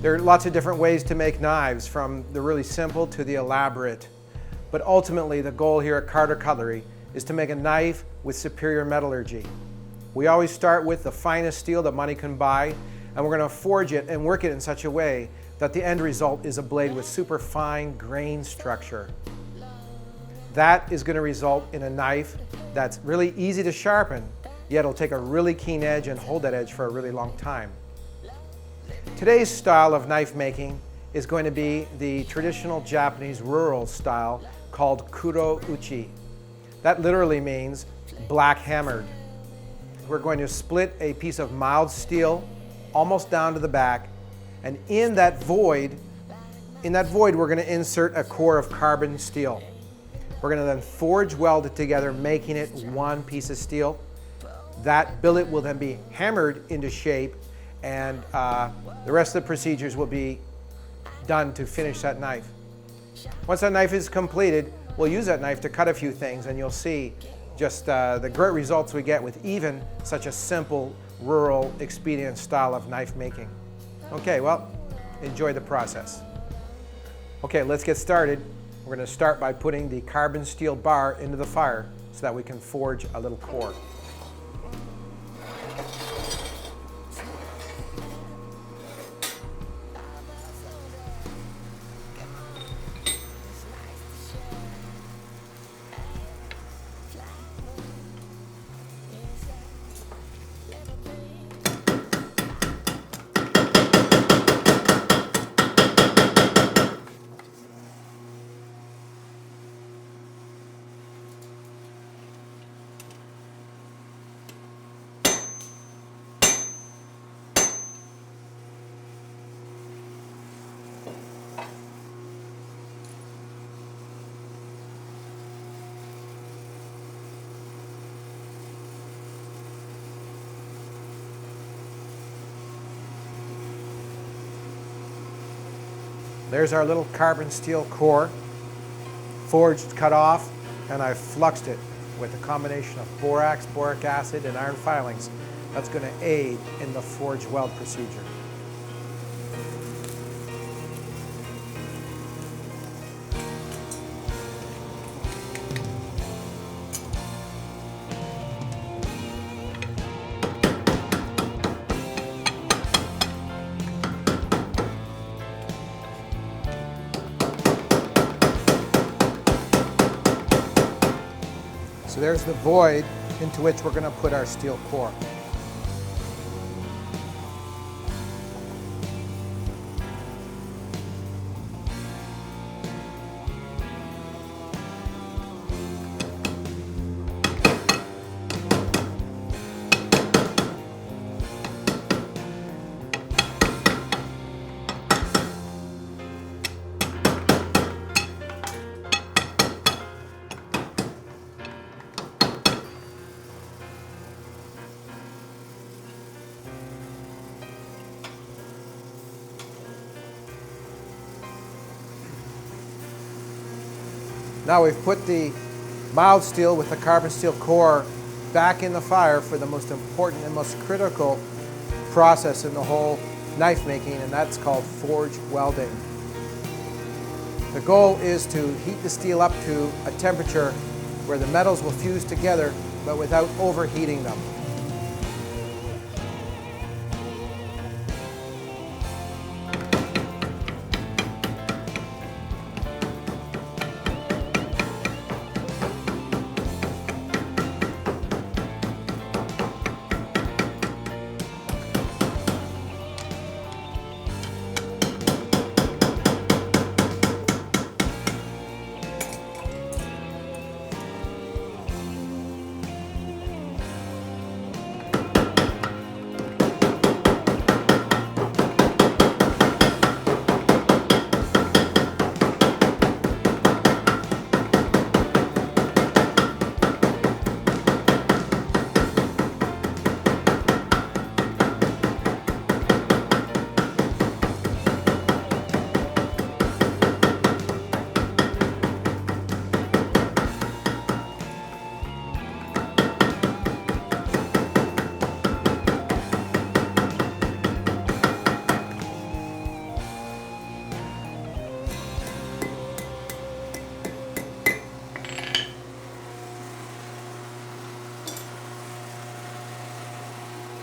There are lots of different ways to make knives, from the really simple to the elaborate. But ultimately, the goal here at Carter Cutlery is to make a knife with superior metallurgy. We always start with the finest steel that money can buy, and we're going to forge it and work it in such a way that the end result is a blade with super fine grain structure. That is going to result in a knife that's really easy to sharpen, yet it'll take a really keen edge and hold that edge for a really long time. Today's style of knife making is going to be the traditional Japanese rural style called kuro-uchi. That literally means black hammered. We're going to split a piece of mild steel almost down to the back, and in that void we're going to insert a core of carbon steel. We're going to then forge weld it together, making it one piece of steel. That billet will then be hammered into shape, and the rest of the procedures will be done to finish that knife. Once that knife is completed, we'll use that knife to cut a few things, and you'll see just the great results we get with even such a simple, rural, expedient style of knife making. Okay, well, enjoy the process. Okay, let's get started. We're going to start by putting the carbon steel bar into the fire so that we can forge a little core. There's our little carbon steel core, forged, cut off, and I've fluxed it with a combination of borax, boric acid, and iron filings. That's going to aid in the forge weld procedure. So there's the void into which we're going to put our steel core. Now we've put the mild steel with the carbon steel core back in the fire for the most important and most critical process in the whole knife making, and that's called forge welding. The goal is to heat the steel up to a temperature where the metals will fuse together, but without overheating them.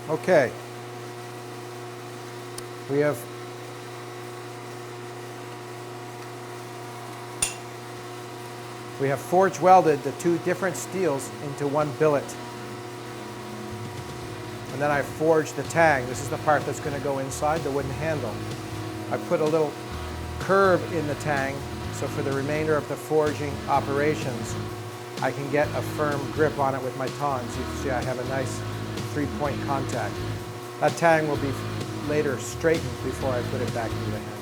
Okay. We have forge welded the two different steels into one billet. And then I forged the tang. This is the part that's going to go inside the wooden handle. I put a little curve in the tang, so for the remainder of the forging operations, I can get a firm grip on it with my tongs. You can see I have a nice 3-point contact. That tang will be later straightened before I put it back into the handle.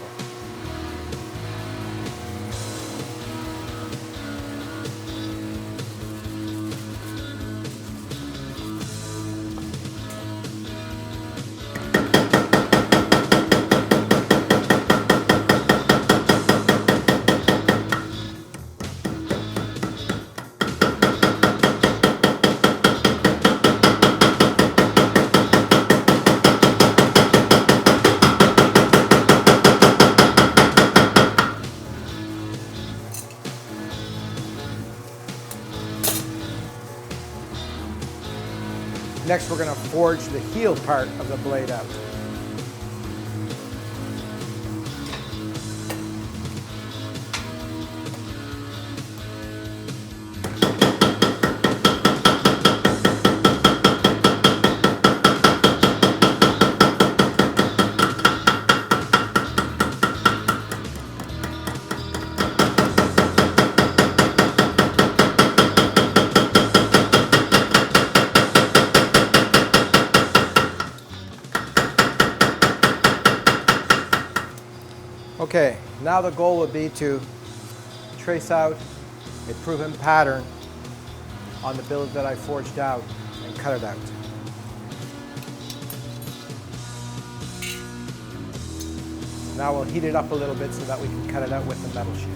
Next, we're going to forge the heel part of the blade out. Okay, now the goal would be to trace out a proven pattern on the billet that I forged out and cut it out. Now we'll heat it up a little bit so that we can cut it out with the metal shears.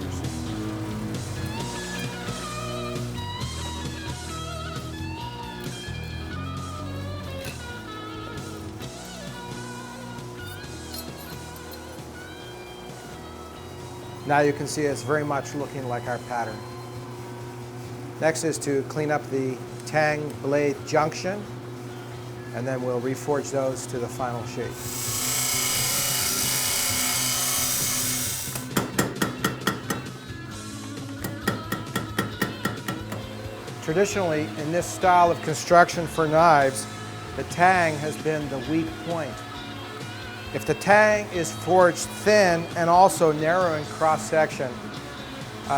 Now you can see it's very much looking like our pattern. Next is to clean up the tang blade junction, and then we'll reforge those to the final shape. Traditionally, in this style of construction for knives, the tang has been the weak point. If the tang is forged thin and also narrow in cross-section,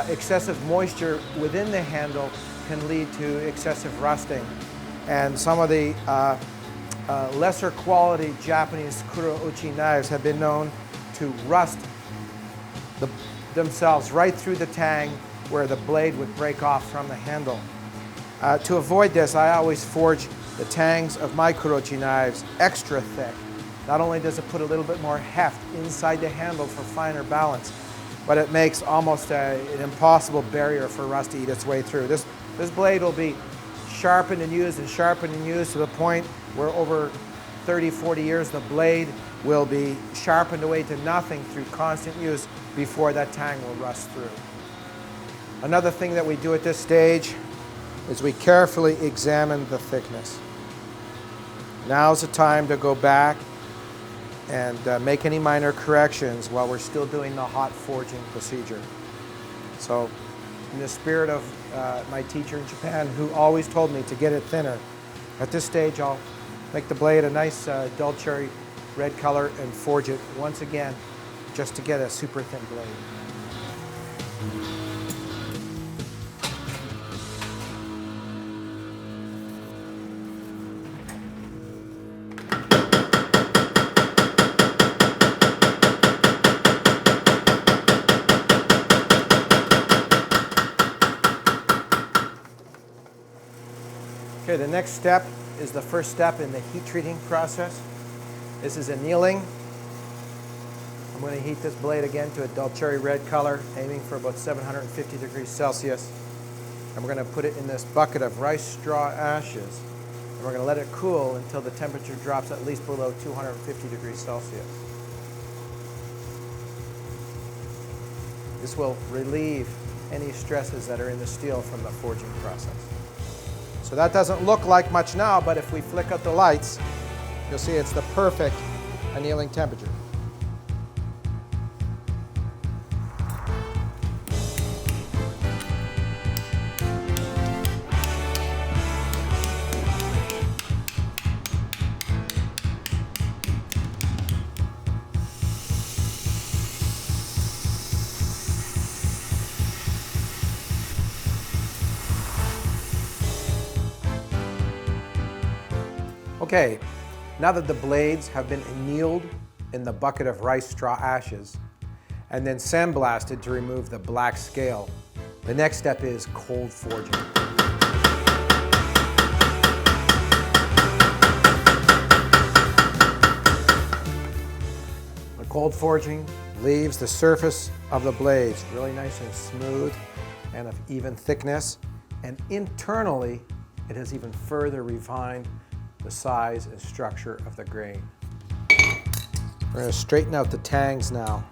excessive moisture within the handle can lead to excessive rusting. And some of the lesser quality Japanese kuro-uchi knives have been known to rust themselves right through the tang where the blade would break off from the handle. To avoid this, I always forge the tangs of my kuro-uchi knives extra thick. Not only does it put a little bit more heft inside the handle for finer balance, but it makes almost an impossible barrier for rust to eat its way through. This blade will be sharpened and used to the point where over 30, 40 years the blade will be sharpened away to nothing through constant use before that tang will rust through. Another thing that we do at this stage is we carefully examine the thickness. Now's the time to go back and make any minor corrections while we're still doing the hot forging procedure. So in the spirit of my teacher in Japan, who always told me to get it thinner, at this stage I'll make the blade a nice dull cherry red color and forge it once again just to get a super thin blade. Okay, the next step is the first step in the heat treating process. This is annealing. I'm going to heat this blade again to a dull cherry red color, aiming for about 750 degrees Celsius. And we're going to put it in this bucket of rice straw ashes. And we're going to let it cool until the temperature drops at least below 250 degrees Celsius. This will relieve any stresses that are in the steel from the forging process. So that doesn't look like much now, but if we flick out the lights You'll see it's the perfect annealing temperature. Okay, now that the blades have been annealed in the bucket of rice straw ashes and then sandblasted to remove the black scale, the next step is cold forging. The cold forging leaves the surface of the blades really nice and smooth and of even thickness, and internally it has even further refined the size and structure of the grain. We're going to straighten out the tangs now.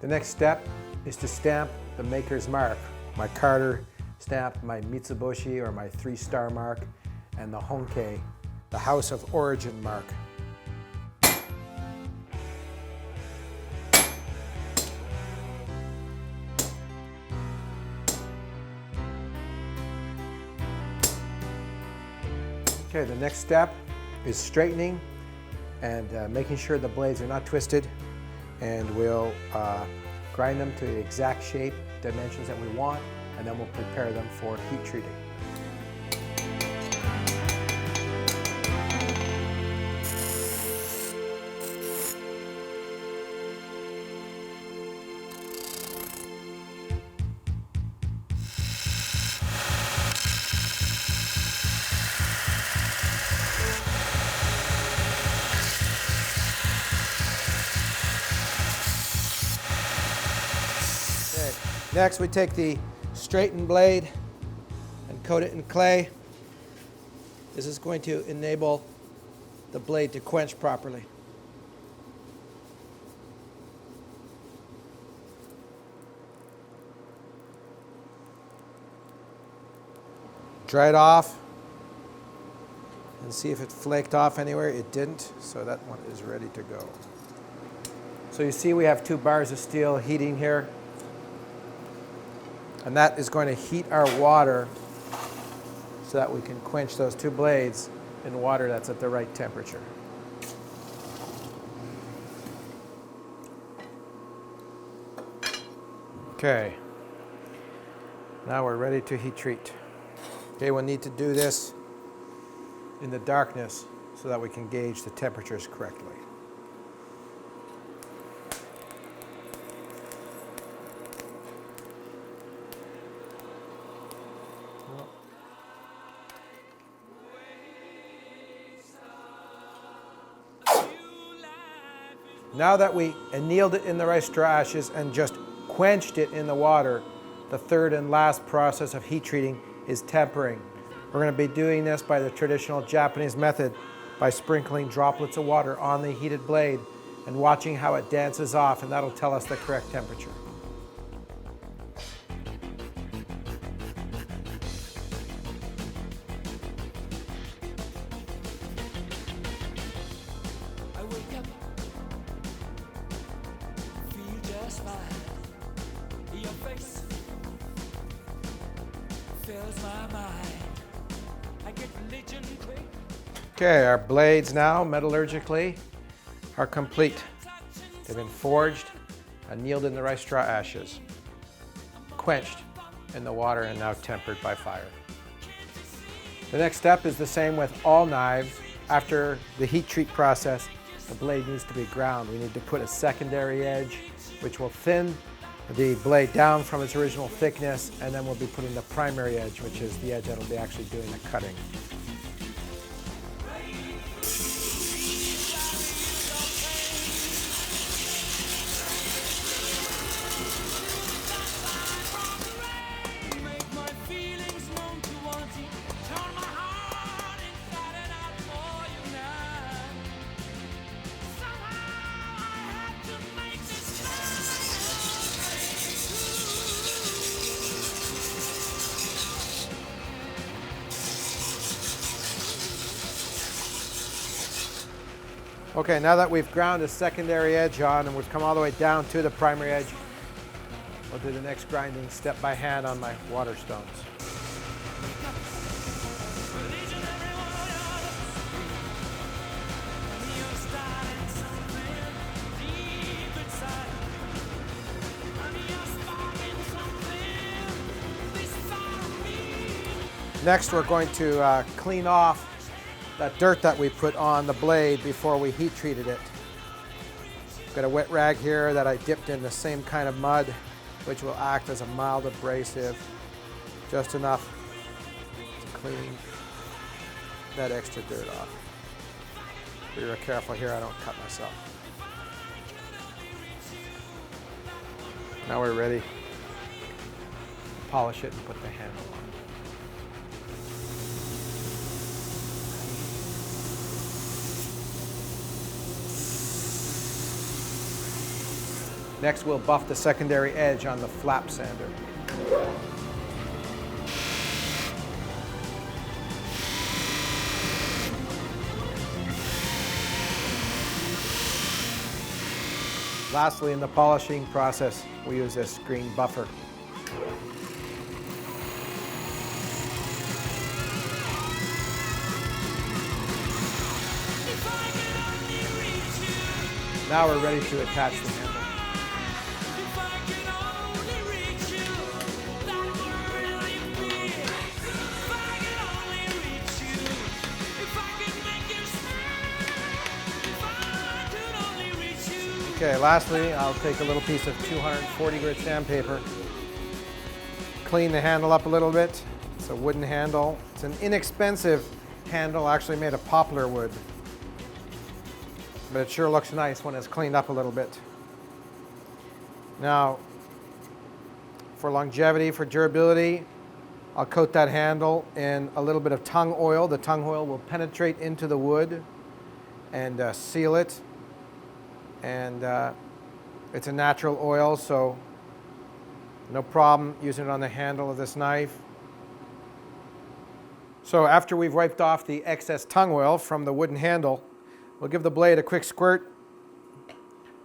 The next step is to stamp the maker's mark. My Carter stamp, my Mitsubishi or my 3-star mark, and the Honke, the House of Origin mark. Okay, the next step is straightening and making sure the blades are not twisted, and we'll grind them to the exact shape, dimensions that we want, and then we'll prepare them for heat treating. Next, we take the straightened blade and coat it in clay. This is going to enable the blade to quench properly. Dry it off and see if it flaked off anywhere. It didn't, so that one is ready to go. So you see we have 2 bars of steel heating here. And that is going to heat our water so that we can quench those 2 blades in water that's at the right temperature. Okay, now we're ready to heat treat. Okay, we'll need to do this in the darkness so that we can gauge the temperatures correctly. Now that we annealed it in the rice straw ashes and just quenched it in the water, the third and last process of heat treating is tempering. We're going to be doing this by the traditional Japanese method by sprinkling droplets of water on the heated blade and watching how it dances off, and that'll tell us the correct temperature. Okay, our blades now, metallurgically, are complete. They've been forged, annealed in the rice straw ashes, quenched in the water, and now tempered by fire. The next step is the same with all knives. After the heat treat process, the blade needs to be ground. We need to put a secondary edge, which will thin the blade down from its original thickness, and then we'll be putting the primary edge, which is the edge that will be actually doing the cutting. Okay, now that we've ground a secondary edge on and we've come all the way down to the primary edge, we'll do the next grinding step by hand on my water stones. Next, we're going to clean off that dirt that we put on the blade before we heat treated it. Got a wet rag here that I dipped in the same kind of mud, which will act as a mild abrasive, just enough to clean that extra dirt off. Be real careful here I don't cut myself. Now we're ready to polish it and put the handle on. Next, we'll buff the secondary edge on the flap sander. Lastly, in the polishing process, we use this green buffer. Now we're ready to attach the handle. Okay, lastly, I'll take a little piece of 240 grit sandpaper, clean the handle up a little bit. It's a wooden handle. It's an inexpensive handle, actually made of poplar wood. But it sure looks nice when it's cleaned up a little bit. Now, for longevity, for durability, I'll coat that handle in a little bit of tung oil. The tung oil will penetrate into the wood and seal it. And it's a natural oil, so no problem using it on the handle of this knife. So after we've wiped off the excess tung oil from the wooden handle, we'll give the blade a quick squirt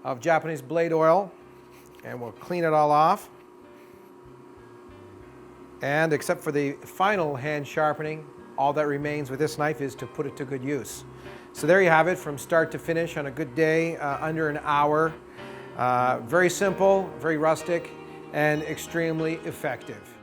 of Japanese blade oil, and we'll clean it all off. And except for the final hand sharpening, all that remains with this knife is to put it to good use. So there you have it, from start to finish on a good day, under an hour. Very simple, very rustic, and extremely effective.